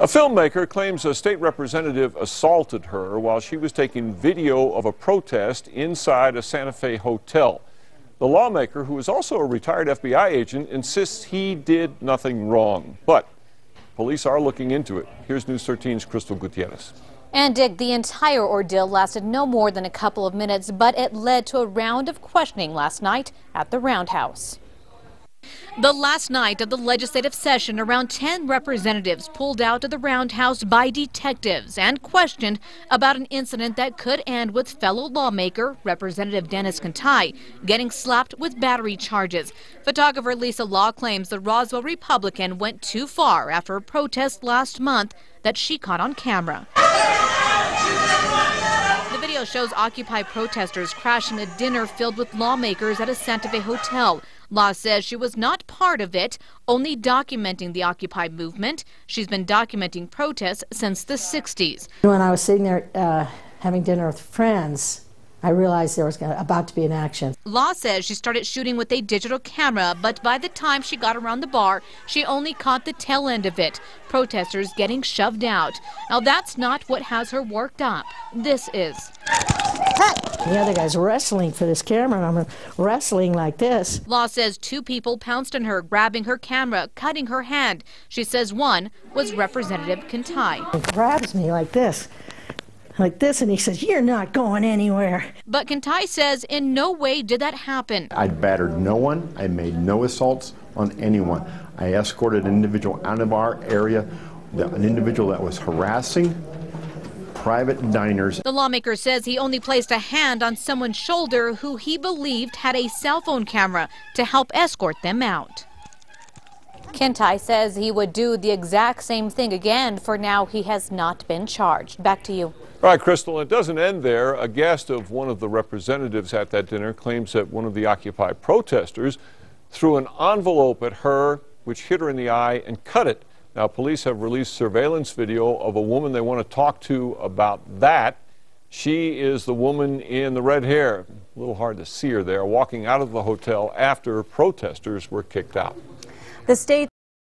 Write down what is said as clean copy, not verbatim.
A filmmaker claims a state representative assaulted her while she was taking video of a protest inside a Santa Fe hotel. The lawmaker, who is also a retired FBI agent, insists he did nothing wrong. But police are looking into it. Here's News 13's Crystal Gutierrez. And Dick, the entire ordeal lasted no more than a couple of minutes, but it led to a round of questioning last night at the Roundhouse. The last night of the legislative session, around 10 representatives pulled out of the Roundhouse by detectives and questioned about an incident that could end with fellow lawmaker Representative Dennis Cantai getting slapped with battery charges. Photographer Lisa Law claims the Roswell Republican went too far after a protest last month that she caught on camera. The video shows Occupy protesters crashing a dinner filled with lawmakers at a Santa Fe hotel. Law says she was not part of it, only documenting the Occupy movement. She's been documenting protests since the 60s. When I was sitting there having dinner with friends, I realized there was about to be an action. Law says she started shooting with a digital camera, but by the time she got around the bar, she only caught the tail end of it. Protesters getting shoved out. Now that's not what has her worked up. This is. The other guy's wrestling for this camera, and I'm wrestling like this. Law says 2 people pounced on her, grabbing her camera, cutting her hand. She says one was Representative Cantai. He grabs me like this, and he says, "You're not going anywhere." But Cantai says in no way did that happen. I battered no one. I made no assaults on anyone. I escorted an individual out of our area, an individual that was harassing private diners. The lawmaker says he only placed a hand on someone's shoulder who he believed had a cell phone camera to help escort them out. Cantai says he would do the exact same thing again. For now, he has not been charged. Back to you. All right, Crystal, it doesn't end there. A guest of one of the representatives at that dinner claims that one of the Occupy protesters threw an envelope at her, which hit her in the eye and cut it. Now, police have released surveillance video of a woman they want to talk to about that. She is the woman in the red hair. A little hard to see her there, walking out of the hotel after protesters were kicked out. The state